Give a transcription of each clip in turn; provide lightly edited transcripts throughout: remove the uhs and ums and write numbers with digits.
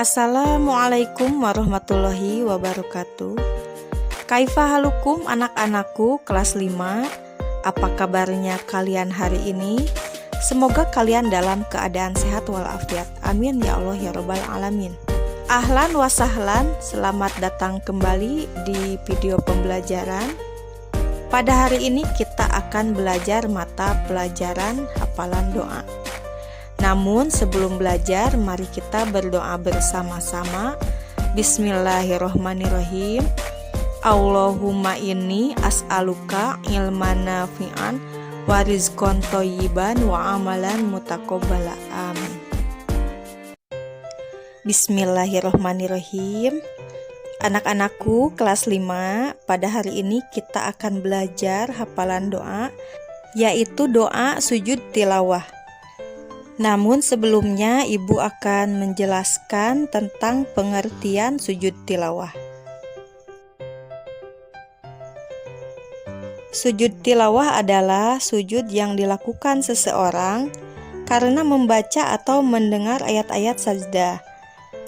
Assalamualaikum warahmatullahi wabarakatuh. Kaifa halukum anak-anakku kelas 5? Apa kabarnya kalian hari ini? Semoga kalian dalam keadaan sehat walafiat. Amin ya Allah ya Rabbal alamin. Ahlan wa sahlan, selamat datang kembali di video pembelajaran. Pada hari ini kita akan belajar mata pelajaran hafalan doa. Namun sebelum belajar, mari kita berdoa bersama-sama. Bismillahirrohmanirrohim. Allahumma inni as'aluka ilman nafi'an wa rizqan thayyiban wa amalan mutaqabbala. Amin. Bismillahirrohmanirrohim. Anak-anakku kelas 5, pada hari ini kita akan belajar hafalan doa, yaitu doa sujud tilawah. Namun sebelumnya Ibu akan menjelaskan tentang pengertian sujud tilawah. Sujud tilawah adalah sujud yang dilakukan seseorang karena membaca atau mendengar ayat-ayat sajdah.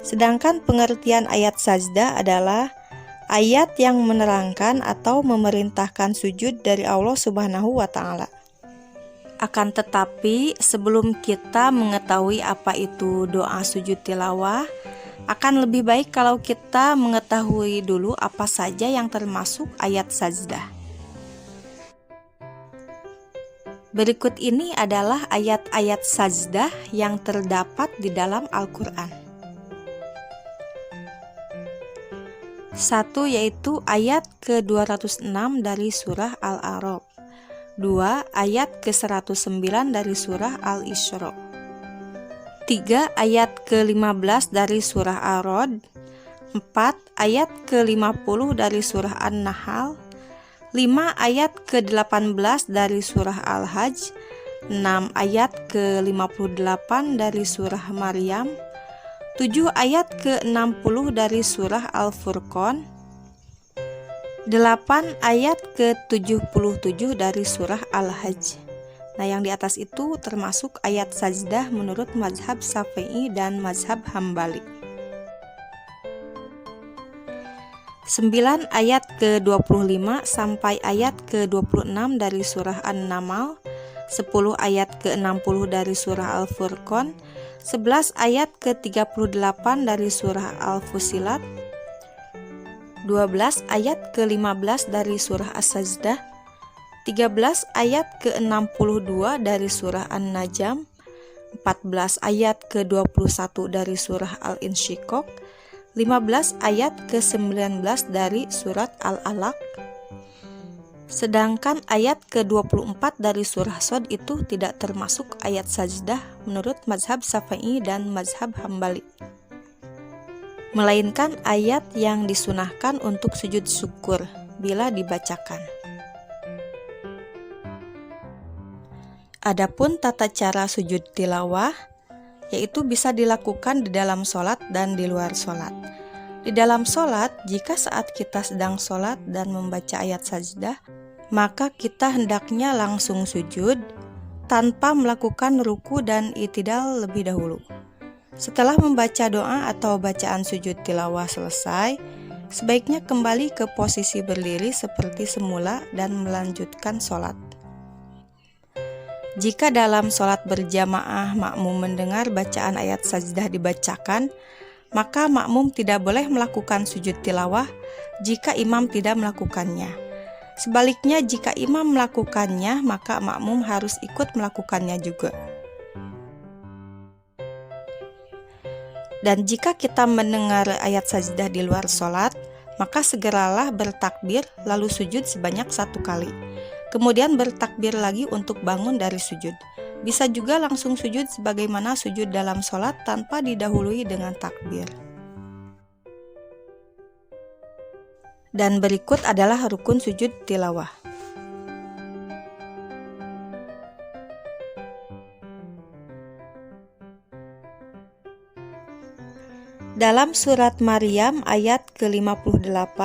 Sedangkan pengertian ayat sajdah adalah ayat yang menerangkan atau memerintahkan sujud dari Allah Subhanahu wa Ta'ala. Akan tetapi, sebelum kita mengetahui apa itu doa sujud tilawah, akan lebih baik kalau kita mengetahui dulu apa saja yang termasuk ayat sajdah. Berikut ini adalah ayat-ayat sajdah yang terdapat di dalam Al-Quran. 1. Yaitu ayat ke-206 dari surah Al-A'raf. 2. Ayat ke-109 dari surah Al-Isra. 3. Ayat ke-15 dari surah Ar-Ra'd. 4. Ayat ke-50 dari surah An-Nahl. 5. Ayat ke-18 dari surah Al-Hajj. 6. Ayat ke-58 dari surah Maryam. 7. Ayat ke-60 dari surah Al-Furqan. 8. Ayat ke-77 dari surah Al-Hajj. Nah, yang di atas itu termasuk ayat sajdah menurut mazhab Syafi'i dan mazhab Hambali. 9. Ayat ke-25 sampai ayat ke-26 dari surah An-Naml. 10. Ayat ke-60 dari surah Al-Furqan. 11. Ayat ke-38 dari surah Al-Fusilat. 12. Ayat ke-15 dari surah As-Sajdah. 13. Ayat ke-62 dari surah An-Najm. 14. Ayat ke-21 dari surah Al-Insyiqaq. 15. Ayat ke-19 dari surat Al-Alaq. Sedangkan ayat ke-24 dari surah Shad itu tidak termasuk ayat sajdah menurut mazhab Syafi'i dan mazhab Hambali, melainkan ayat yang disunahkan untuk sujud syukur bila dibacakan. Adapun tata cara sujud tilawah, yaitu bisa dilakukan di dalam sholat dan di luar sholat. Di dalam sholat, jika saat kita sedang sholat dan membaca ayat sajdah, maka kita hendaknya langsung sujud tanpa melakukan ruku dan i'tidal lebih dahulu. Setelah membaca doa atau bacaan sujud tilawah selesai, sebaiknya kembali ke posisi berdiri seperti semula dan melanjutkan sholat. Jika dalam sholat berjamaah makmum mendengar bacaan ayat sajdah dibacakan, maka makmum tidak boleh melakukan sujud tilawah jika imam tidak melakukannya. Sebaliknya, jika imam melakukannya, maka makmum harus ikut melakukannya juga. Dan jika kita mendengar ayat sajdah di luar sholat, maka segeralah bertakbir lalu sujud sebanyak 1 kali. Kemudian bertakbir lagi untuk bangun dari sujud. Bisa juga langsung sujud sebagaimana sujud dalam sholat tanpa didahului dengan takbir. Dan berikut adalah rukun sujud tilawah. Dalam surat Maryam ayat ke-58,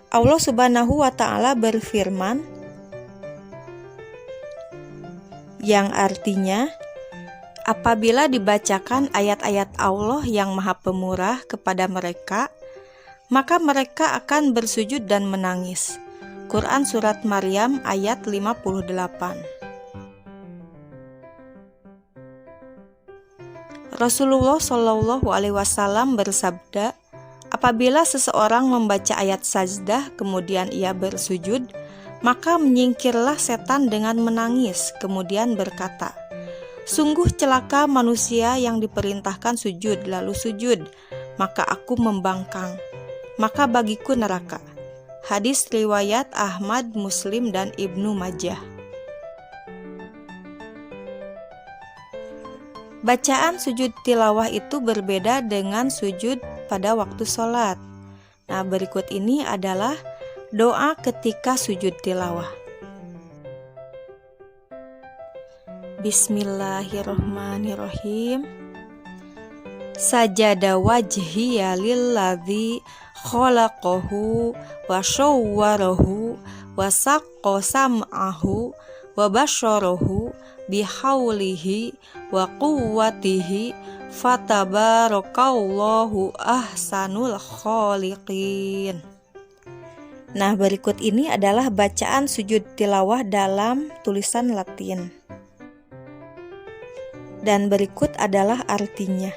Allah Subhanahu wa Ta'ala berfirman, yang artinya, Apabila dibacakan ayat-ayat Allah yang Maha Pemurah kepada mereka, maka mereka akan bersujud dan menangis. Quran Surat Maryam ayat 58. Rasulullah Shallallahu Alaihi Wasallam bersabda, apabila seseorang membaca ayat sajdah kemudian ia bersujud, maka menyingkirlah setan dengan menangis, kemudian berkata, sungguh celaka manusia yang diperintahkan sujud lalu sujud, maka aku membangkang, maka bagiku neraka. Hadis riwayat Ahmad, Muslim, dan Ibnu Majah. Bacaan sujud tilawah itu berbeda dengan sujud pada waktu sholat. Nah, berikut ini adalah doa ketika sujud tilawah. Bismillahirrohmanirrohim. Sajada wajhiya lilladzi khalaqahu wa syawwarahu wa saqqa sam'ahu wa basyarahu bihaulihi wa quwwatihi fatabarakallahu ahsanul khaliqin. Nah, berikut ini adalah bacaan sujud tilawah dalam tulisan Latin. Dan berikut adalah artinya.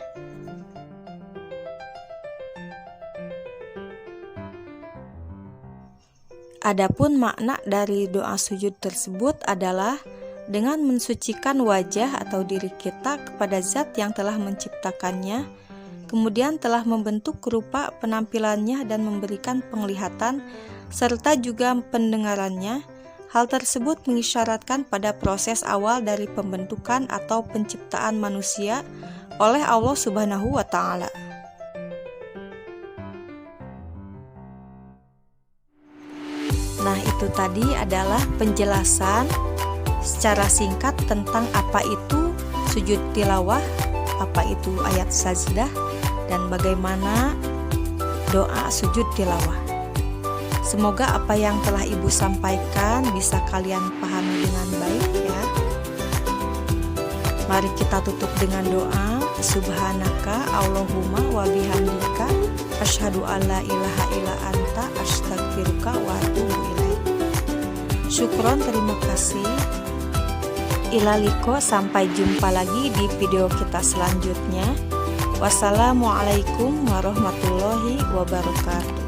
Adapun makna dari doa sujud tersebut adalah dengan mensucikan wajah atau diri kita kepada zat yang telah menciptakannya, kemudian telah membentuk rupa penampilannya dan memberikan penglihatan serta juga pendengarannya. Hal tersebut mengisyaratkan pada proses awal dari pembentukan atau penciptaan manusia oleh Allah Subhanahu wa Ta'ala. Nah, itu tadi adalah penjelasan secara singkat tentang apa itu sujud tilawah, apa itu ayat sajdah, dan bagaimana doa sujud tilawah. Semoga apa yang telah Ibu sampaikan bisa kalian pahami dengan baik ya. Mari kita tutup dengan doa. Subhanaka Allahumma wa bihamdika asyhadu alla ilaha illa anta astaghfiruka wa atubu ilaik. Syukron, terima kasih. Ilaliko, sampai jumpa lagi di video kita selanjutnya. Wassalamualaikum warahmatullahi wabarakatuh.